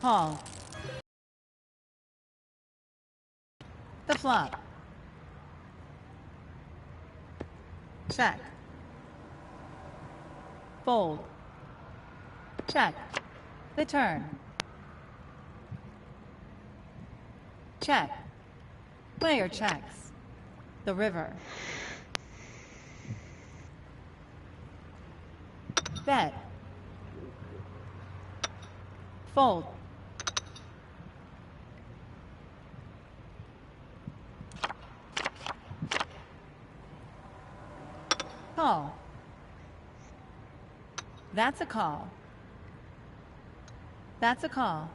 Paul. The flop. Check. Fold. Check. The turn. Check. Player checks. The river. Bet. Fold. Call. That's a call. That's a call.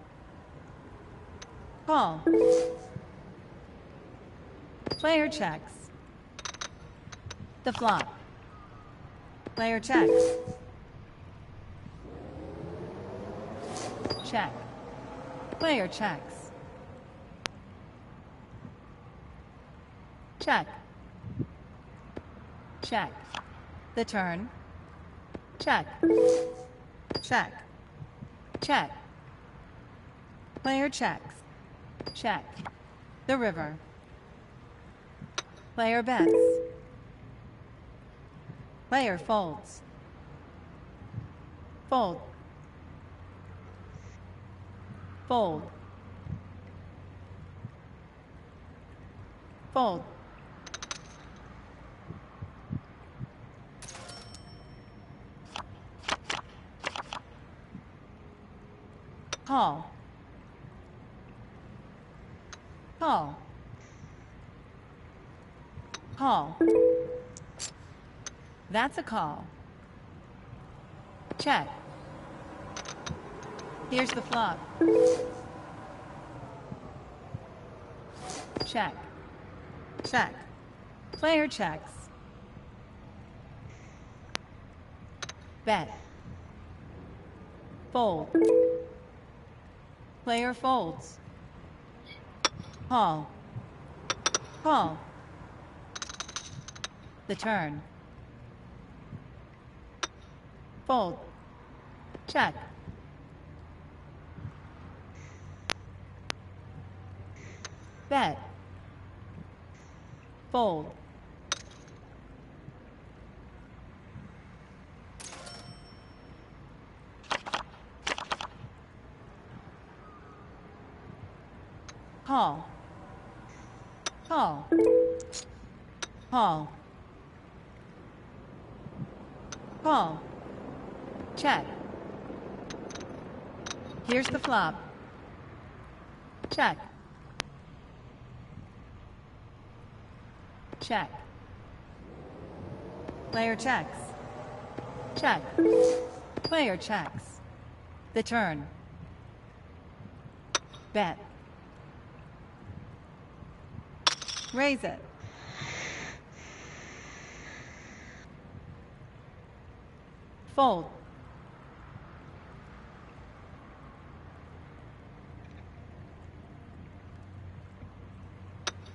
Call. Player checks. The flop. Player checks. Check. Player checks. Check. Check. The turn. Check. Check. Check. Player checks. Check. The river. Player bets. Player folds. Fold. Fold. Fold. Call. Call. Call. That's a call. Check. Here's the flop. Check. Check. Player checks. Bet. Fold. Player folds. Call. Call. The turn. Fold. Check. Bet. Fold. Call. Call. Call. Call. Check. Here's the flop. Check. Check. Player checks. Check. Player checks. The turn. Bet. Raise it. Fold.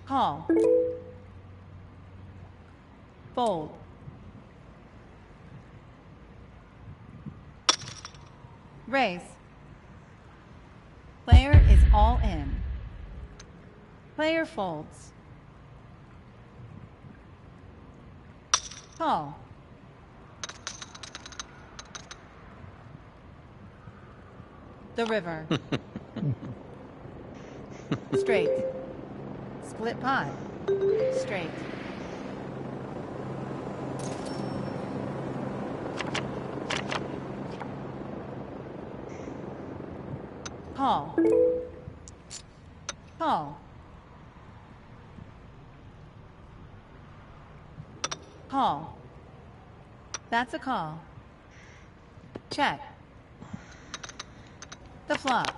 Call. Fold. Raise. Player is all in. Player folds. Call. The river. Straight. Split pot. Straight. Call. Call. Call. That's a call. Check. The flop.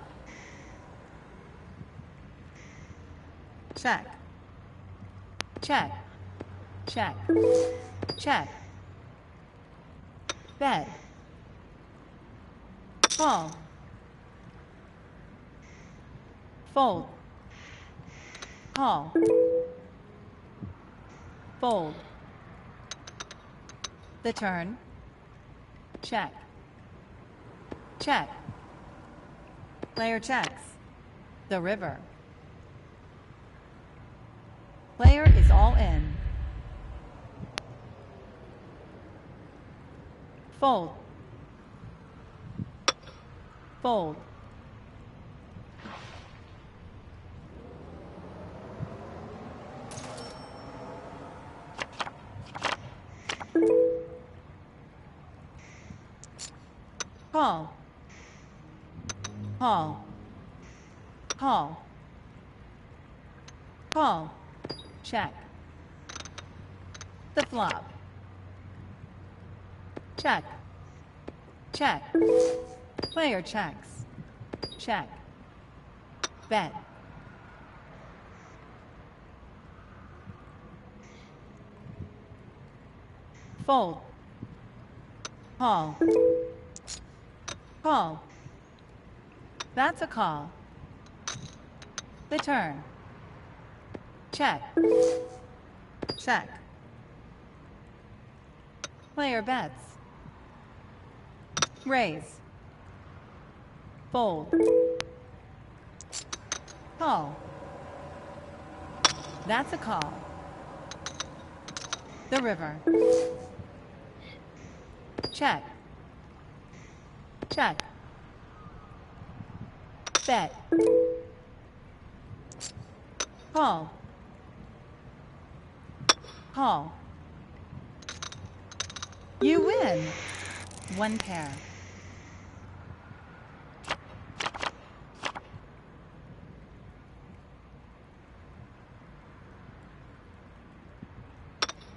Check. Check. Check. Check. Bet. Call. Fold. Call. Fold. The turn. Check. Check. Player checks. The river. Player is all in. Fold. Fold. Call. Call. Call. Call. Check. The flop. Check. Check. Player checks. Check. Bet. Fold. Call. Call. That's a call. The turn. Check. Check. Player bets. Raise. Fold. Call. That's a call. The river. Check. Check. Bet. Call. Call. You win. One pair.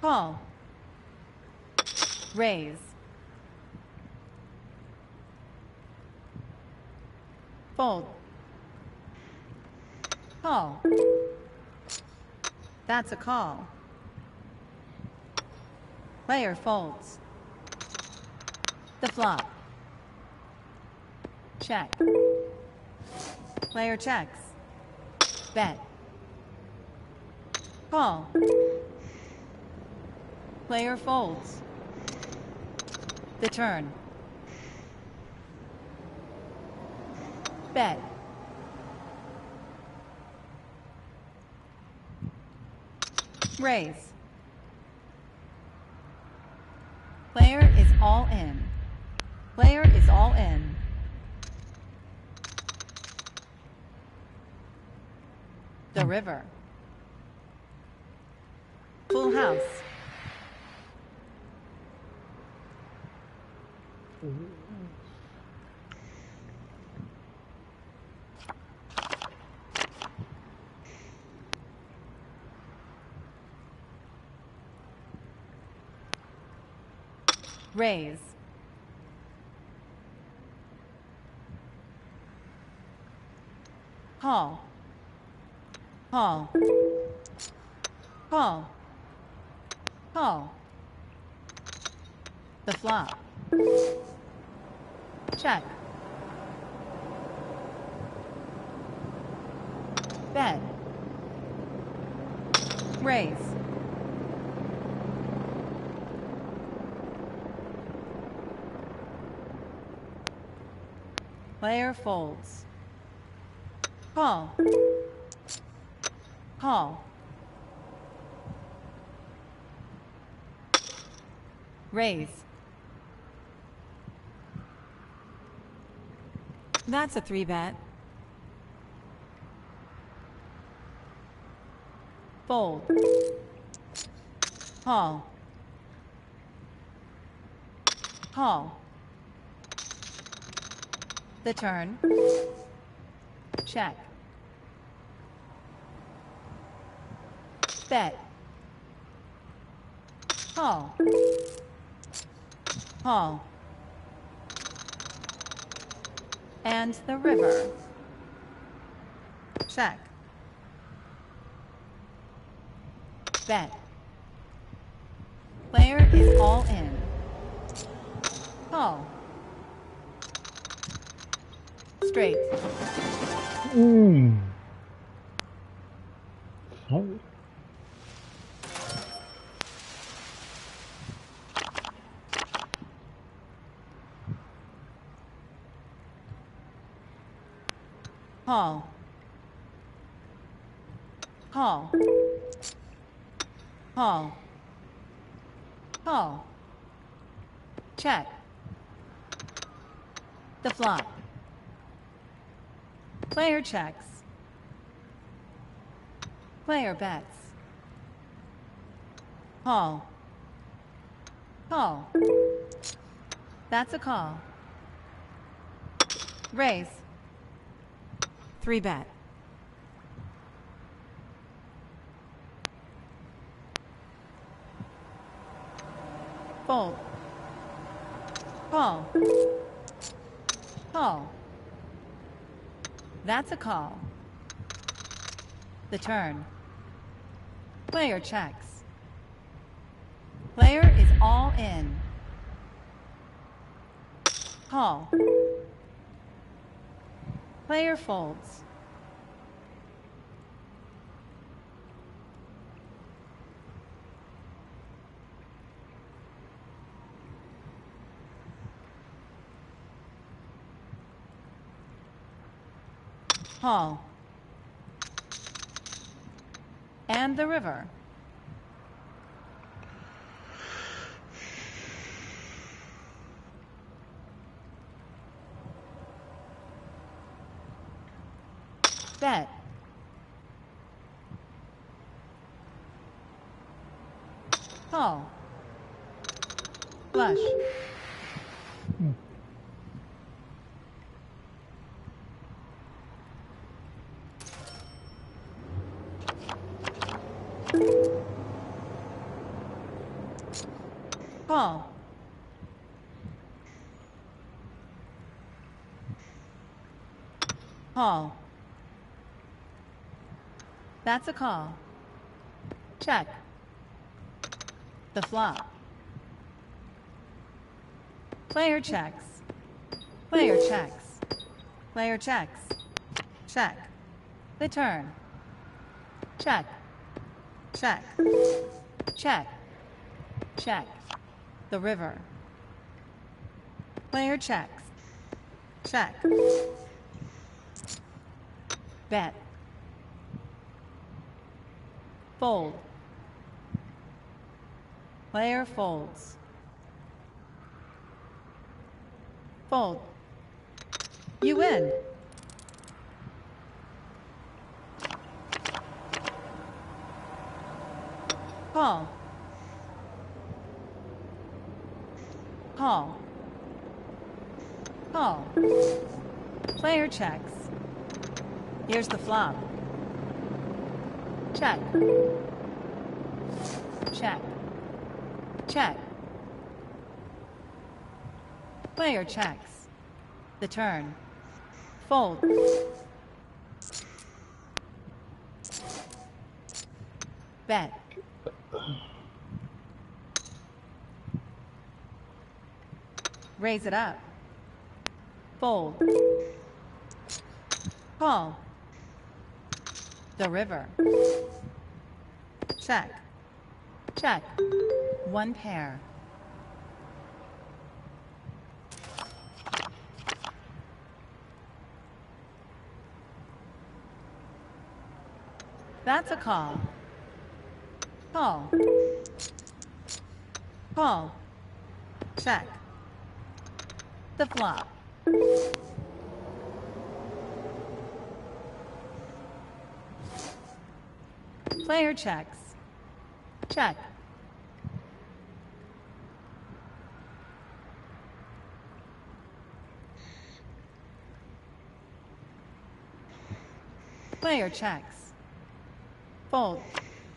Call. Raise. Fold. Call. That's a call. Player folds. The flop. Check. Player checks. Bet. Call. Player folds. The turn. Bet. Raise. Player is all in. Player is all in. The river. Full house. Raise. Call. Call. Call. Call. The flop. Check. Bet. Raise. Player folds. Call. Call. Raise. That's a 3-bet. Fold. Call. Call. The turn. Check. Bet. Call. Call. and the river. Check. Bet. Player is all in. Call. Straight. Sorry. Call. Call. Call. Call. Check. The flop. Player checks. Player bets. Call. Call. That's a call. Raise. 3-bet. Fold. Call. Call. That's a call. The turn. Player checks. Player is all in. Call. Player folds. Call. And the river. Bet. Call. Flush. Call. Call. That's a call. Check. The flop. Player checks. Player checks. Player checks. Check. The turn. Check. Check. Check. Check. The river. Player checks. Check. Bet. Fold. Player folds. Fold. You win. Call. Call. Call. Player checks. Here's the flop. Check. Check. Check. Player checks. The turn. Fold. Bet. Raise it up. Fold. Call. The river. Check. Check. One pair. That's a call. Call. Call. Check. The flop. Player checks. Check. Player checks. Fold.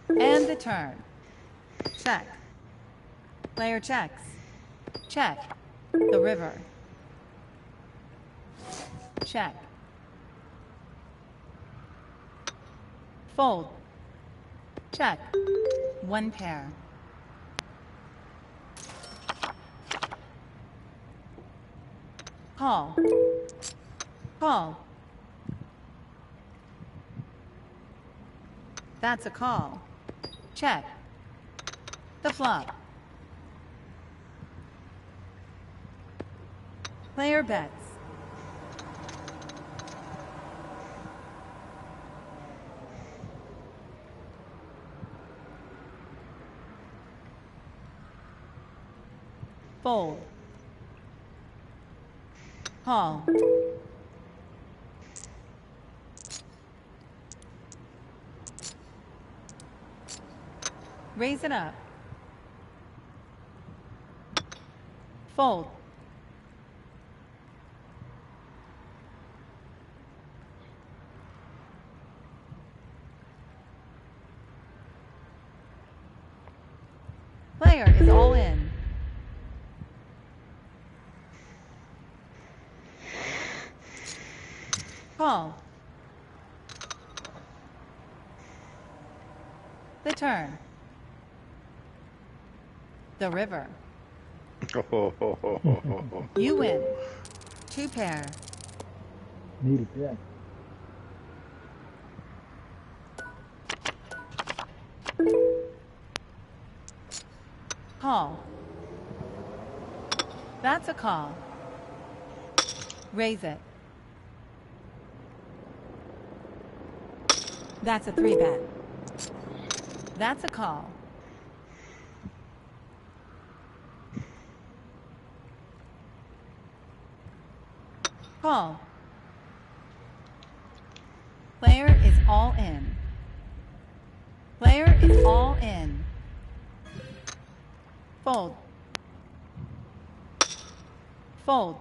And the turn. Check. Player checks. Check. The river. Check. Fold. Check. One pair. Call. Call. That's a call. Check. The flop. Player bets. Fold. Call. Raise it up. Fold. Player is all in. Call. The turn. The river. You win. Two pair. Need it, yeah. Call. That's a call. Raise it. That's a 3-bet. That's a call. Call. Player is all in. Player is all in. Fold. Fold.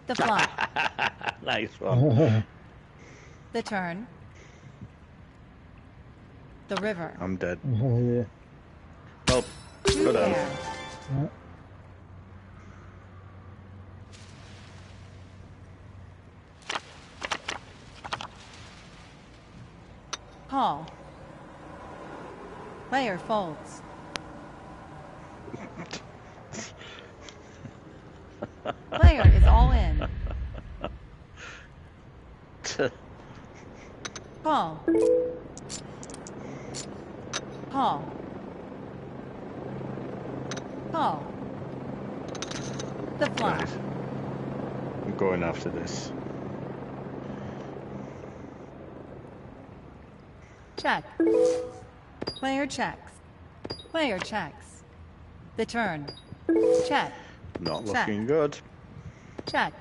The flop. Nice one. The turn. The river. I'm dead. Yeah. Oh, Two good on. pair. Yeah. Call. Player folds. Player is all in. Call. Call. Call. The flop. Right. I'm going after this. Check. Player checks. Player checks. The turn. Check. Not Check. looking good. Check.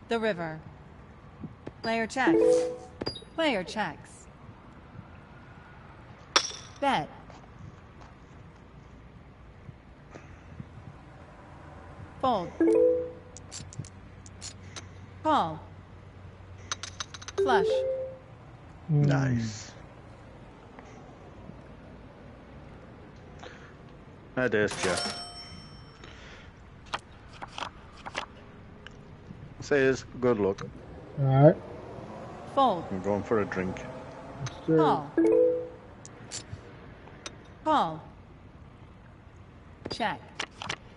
The river. Player checks. Player checks. Bet. Fold. Call. Flush. Nice. That is, Jeff. Says good luck. Alright. Fold. I'm going for a drink. Let's do it. Call. Call. Check.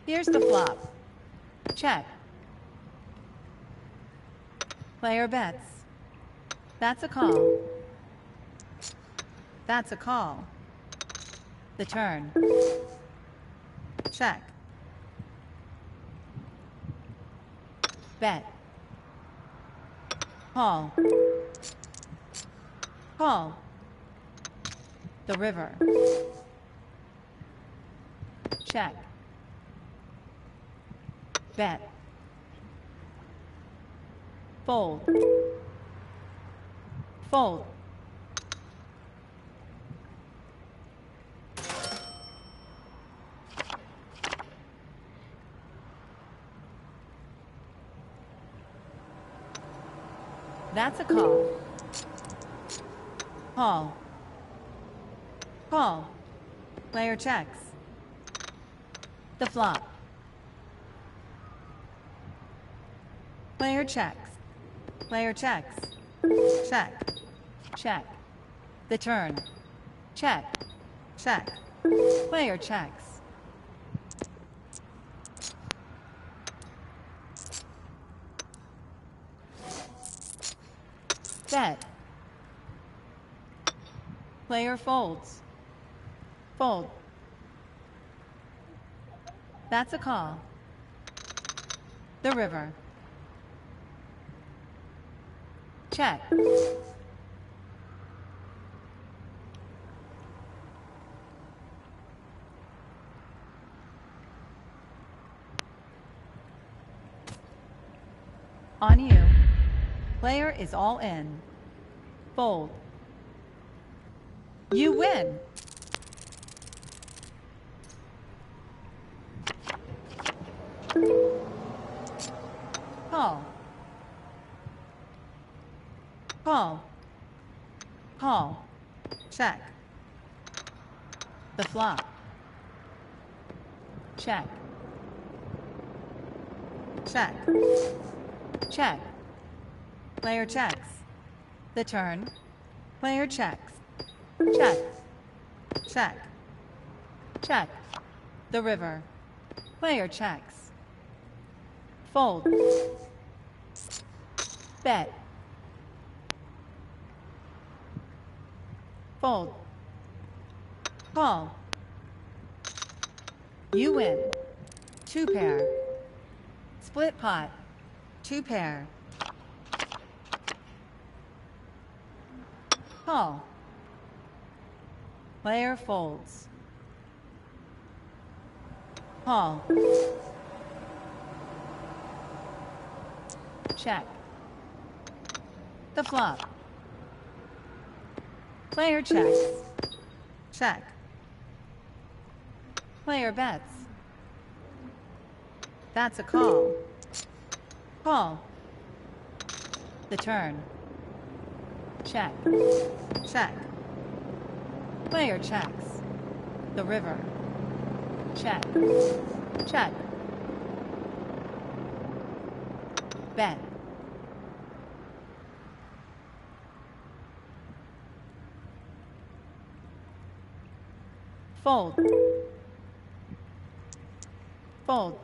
Here's the flop. Check. Player bets. That's a call. That's a call. The turn. Check. Bet. Call. Call. The river. Check. Bet. Fold. Fold. That's a call. Call. Call. Player checks. The flop. Player checks. Player checks. Check. Check. The turn. Check. Check. Player checks. Bet. Player folds. Fold. That's a call. The river. Check. On you. Player is all in. Fold. You win. Call. Call. Call. Check. The flop. Check. Check. Check. Player checks. The turn. Player checks. Check. Check. Check. The river. Player checks. Fold. Bet. Fold. Call. You win. Two pair. Split pot. Two pair. Call. Player folds. Call. Check. The flop. Player checks. Check. Player bets. That's a call. Call. The turn. Check. Check. Player checks. The river. Check. Check. Bet. Fold. Fold.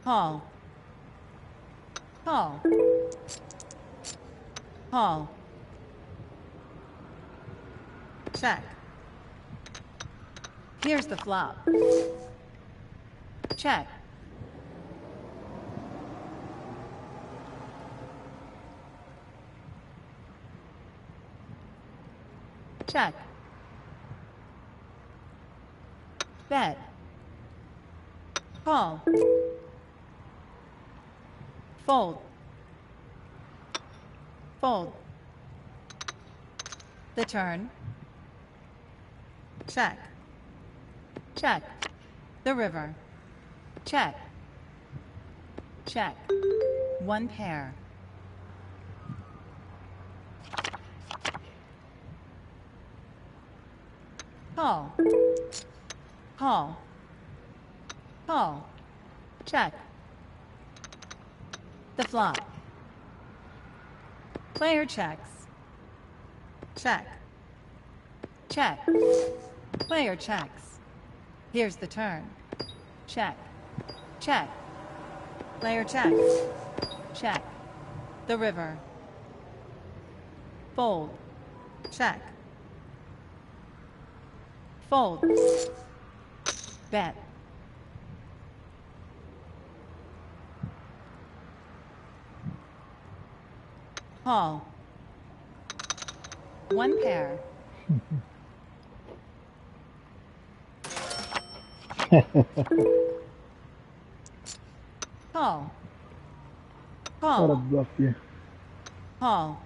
Call. Call. Call. Check. Here's the flop. Check. Check. Bet. Call. Fold. Fold. The turn. Check. Check. The river. Check. Check. One pair. Call. Call. Call. Check. The flop. Player checks. Check. Check. Player checks. Here's the turn. Check. Check. Player checks. Check. The river. Fold. Check. Fold. Bet. Call. One pair. Call. Gotta Call. bluff you. Call.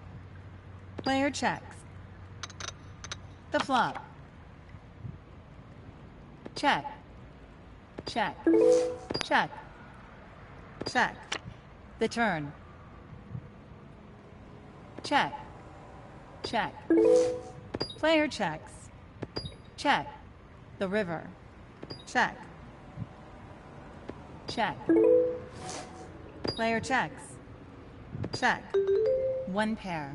Player checks. The flop. Check. Check. Check. Check. The turn. Check. Check. Player checks. Check. The river. Check. Check. Player checks. Check. One pair.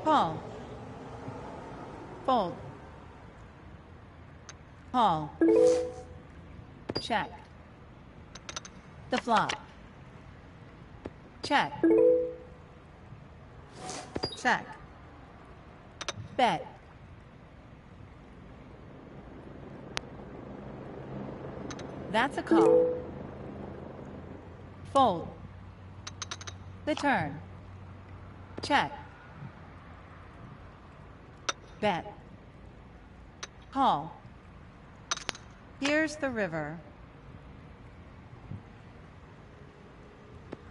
Call. Fold. Call. Check. The flop. Check. Check. Bet. That's a call. Fold. The turn. Check. Bet. Call. Here's the river.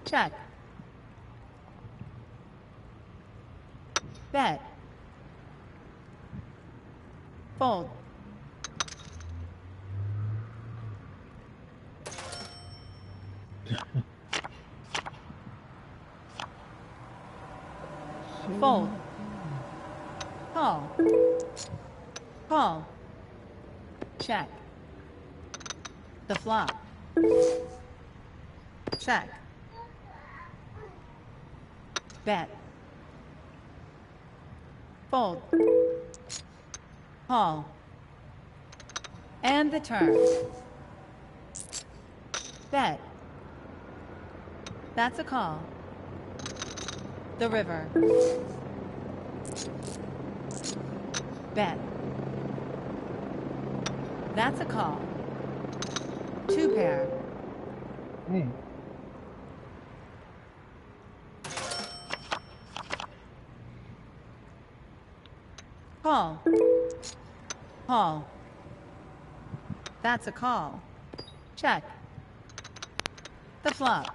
Check. Bet. Fold. Fold. Call. Call. Check. The flop. Check. Bet. Fold. Call. And the turn. Bet. That's a call. The river. Bet. That's a call. Two pair. Call. Call. That's a call. Check. The flop.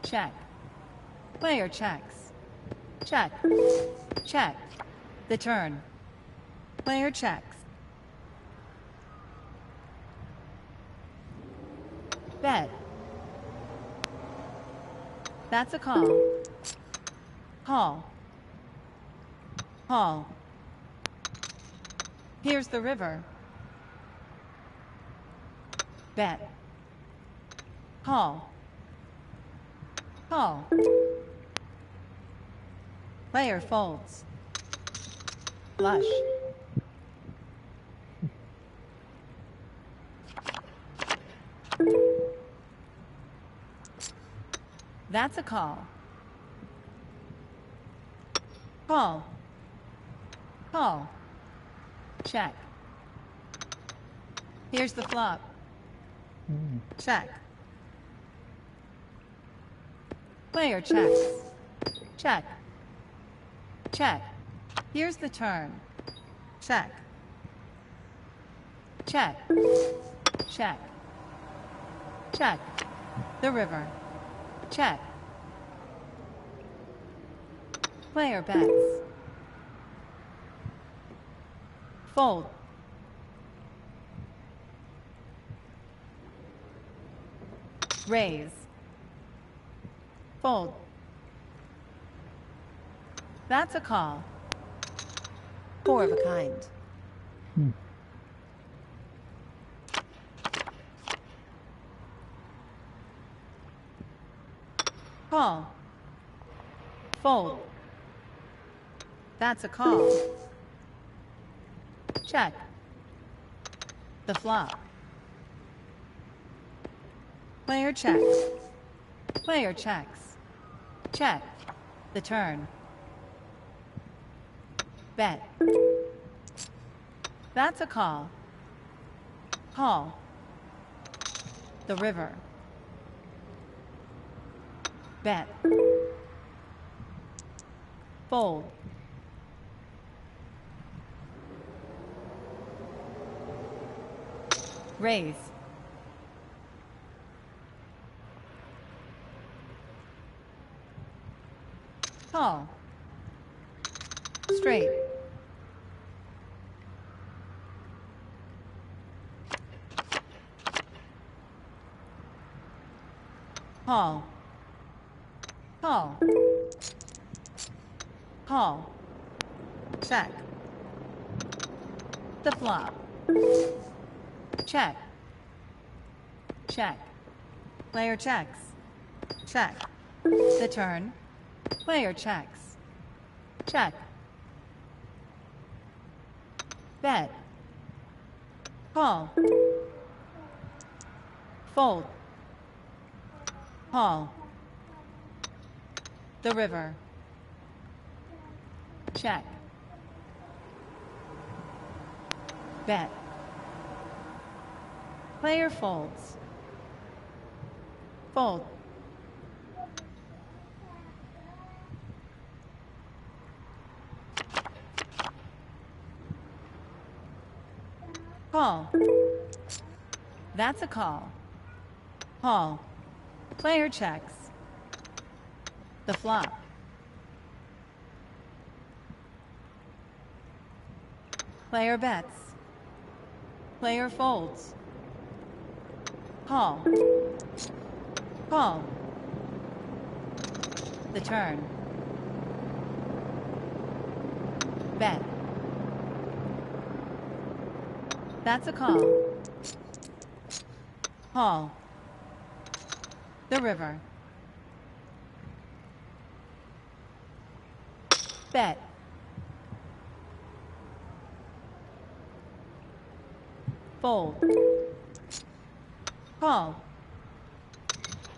Check. Player checks. Check. Check. The turn. Player checks. Bet. That's a call. Call. Call. Here's the river. Bet. Call. Call. Player folds. Flush. That's a call. Call. Call. Check. Here's the flop. Check. Player checks. Check. Check. Here's the turn. Check. Check. Check. Check. The river. Check. Player bets. Fold. Raise. Fold. That's a call. Four of a kind. Call. Fold. That's a call. Check. The flop. Player checks. Player checks. Check. The turn. Bet. That's a call. Call. The river. Bet. Fold. Raise. Call. Straight. Call. Call. Call. Check. The flop. Check. Check. Player checks. Check. The turn. Player checks. Check. Bet. Call. Fold. Call. The river. Check. Bet. Player folds. Fold. Call. That's a call. Call. Player checks. The flop. Player bets. Player folds. Call. Call. The turn. Bet. That's a call. Call. The river. Bet. Fold. Call.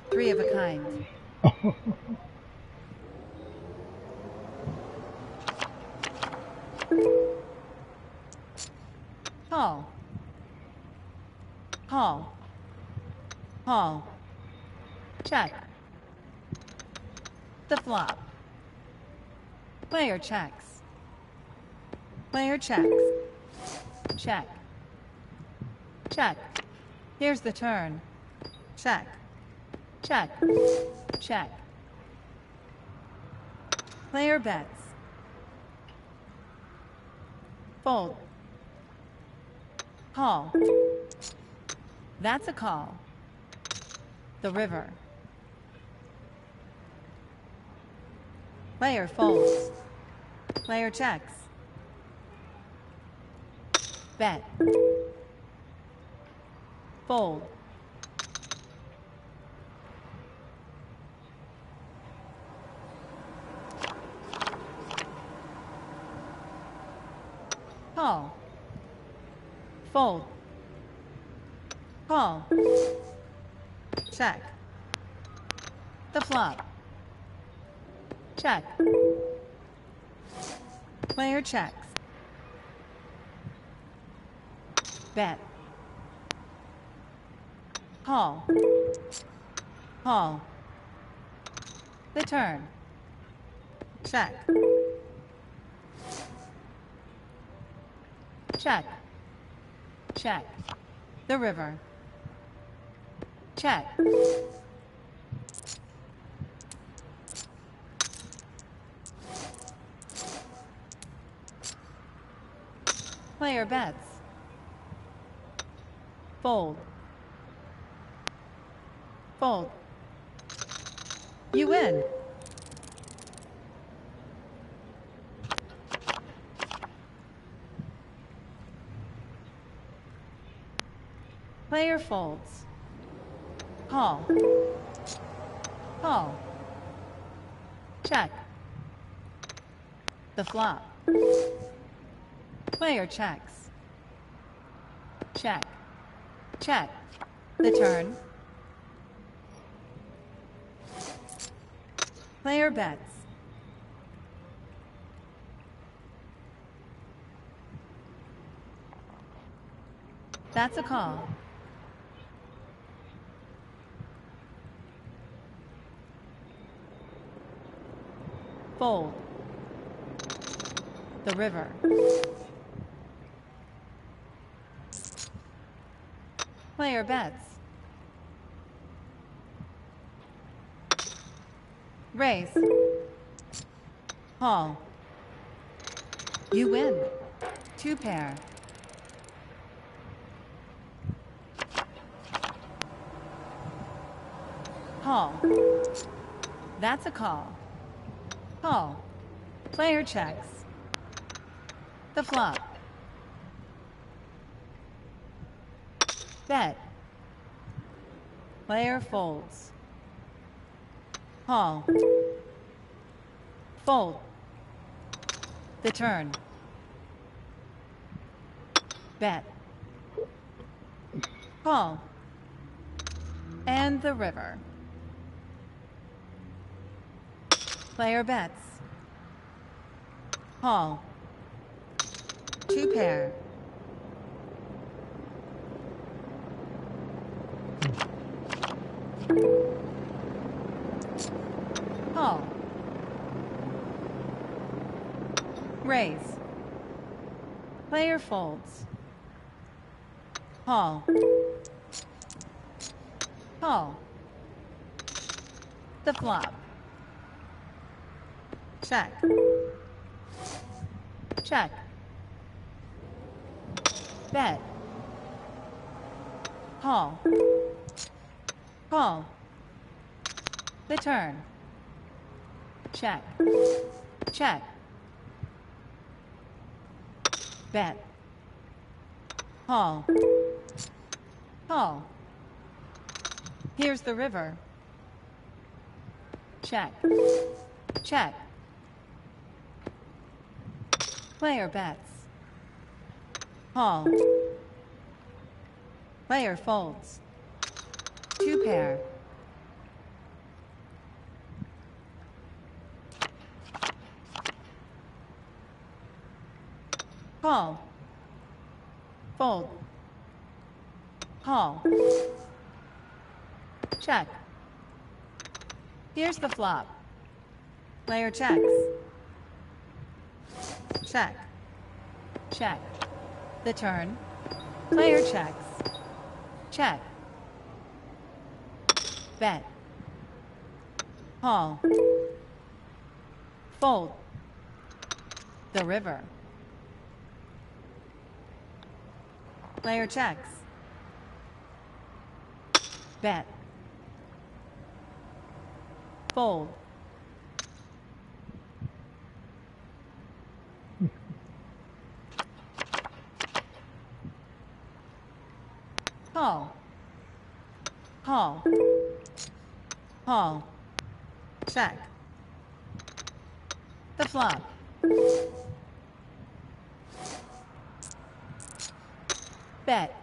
Three of a kind. Call. Call. Call. Check. The flop. Player checks. Player checks. Check. Check. Here's the turn. Check. Check. Check. Player bets. Fold. Call. That's a call. The river. Player folds. Player checks. Bet. Fold. Call. Fold. Call. Check. The flop. Check. Player checks. Bet. Call. Call. The turn. Check. Check. Check. The river. Check. Player bets. Fold. Fold. You win. Player folds. Call. Call. Check. The flop. Player checks. Check. Check. The turn. Player bets. That's a call. Fold. The river. Player bets. Raise. Call. You win. Two pair. Call. That's a call. Call. Player checks. The flop. Bet. Player folds. Call. Fold. The turn. Bet. Call. And the river. Player bets. Call. Two pair. Call. Raise. Player folds. Call. Call. The flop. Check. Check. Bet. Call. Call. The turn. Check. Check. Bet. Call. Call. Here's the river. Check. Check. Player bets. Call. Player folds. Two pair. Call. Fold. Call. Check. Here's the flop. Player checks. Check. Check. The turn. Player checks. Check. Bet. Call. Fold. The river. Player checks. Bet. Fold. Call. Call. Call. Check. The flop. Bet.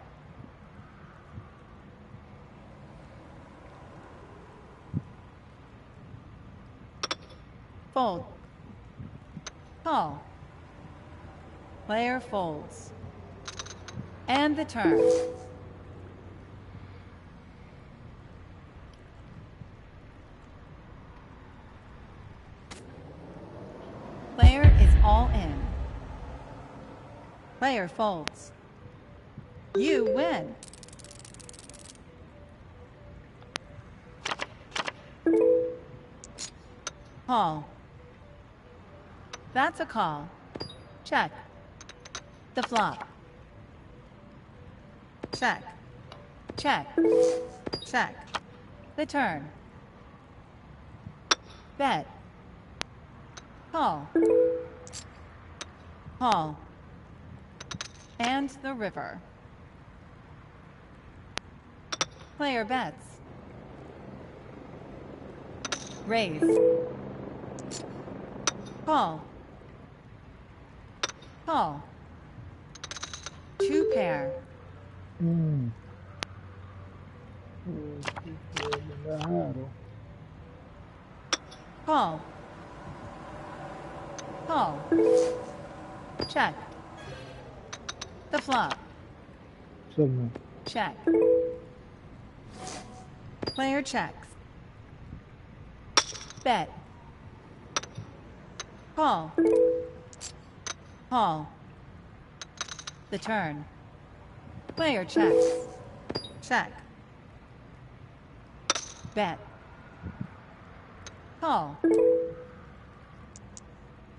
Fold. Call. Player folds. And the turn. Player is all in. Player folds. You win. Call. That's a call. Check. The flop. Check. Check. Check. The turn. Bet. Call. Call. And the river. Player bets. Raise. Call. Call. Two pair. Call. Call. Check. The flop. Check. Player checks. Bet. Call. Call. The turn. Player checks. Check. Bet. Call.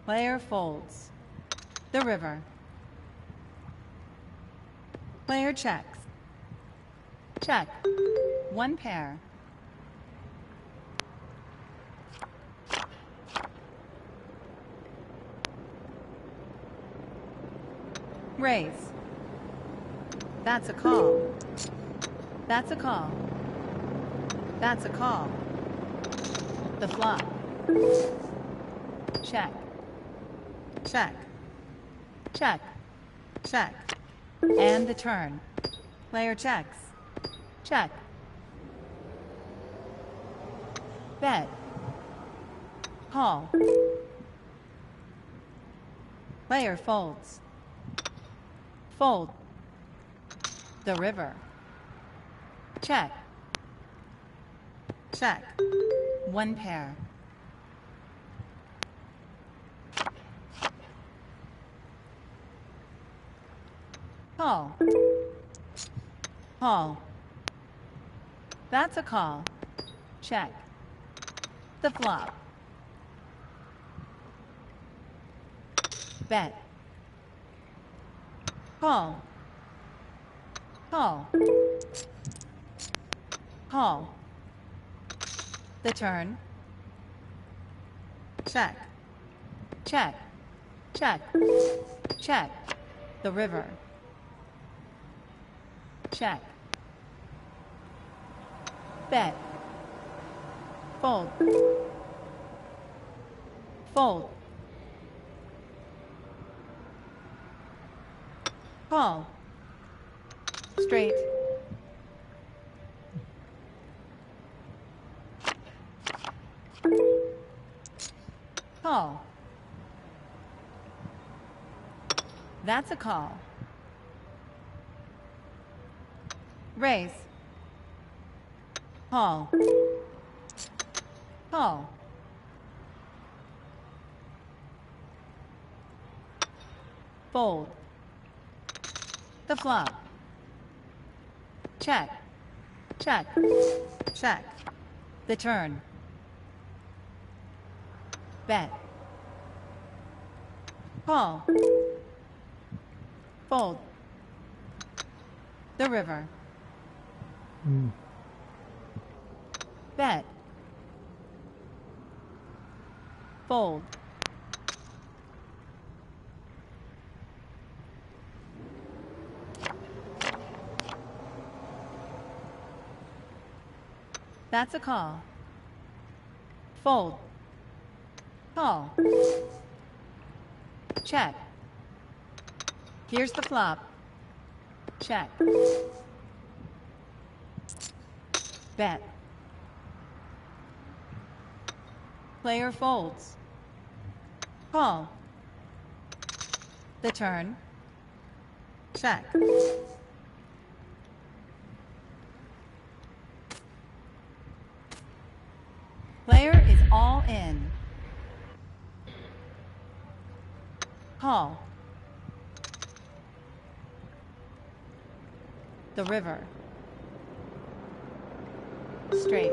Player folds. The river. Player checks. Check. One pair. Raise. That's a call. That's a call. That's a call. The flop. Check. Check. Check. Check. And the turn. Player checks. Check. Bet. Call. Player folds. Fold. The river. Check. Check. One pair. Call. Call. That's a call. Check. The flop. Bet. Call. Call. Call. The turn. Check. Check. Check. Check. The river. Check. Bet. Fold. Fold. Call. Straight. Call. That's a call. Raise. Call. Call. Fold. The flop. Check. Check. Check. The turn. Bet. Call. Fold. The river. Bet. Fold. That's a call. Fold. Call. Check. Here's the flop. Check. Bet. Player folds. Call. The turn. Check. Player is all in. Call. The river. Straight.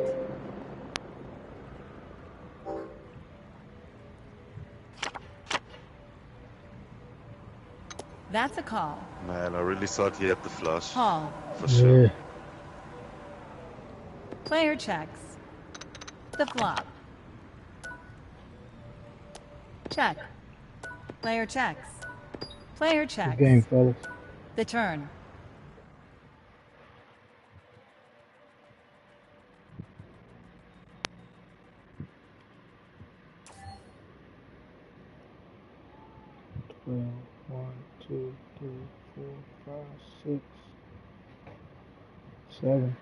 That's a call. Man, I really thought he had the flush. Call. For sure. Yeah. Player checks. The flop. Check. Player checks. Player checks. Good game, fellas. The turn. One, two, three, four, five, six, 7.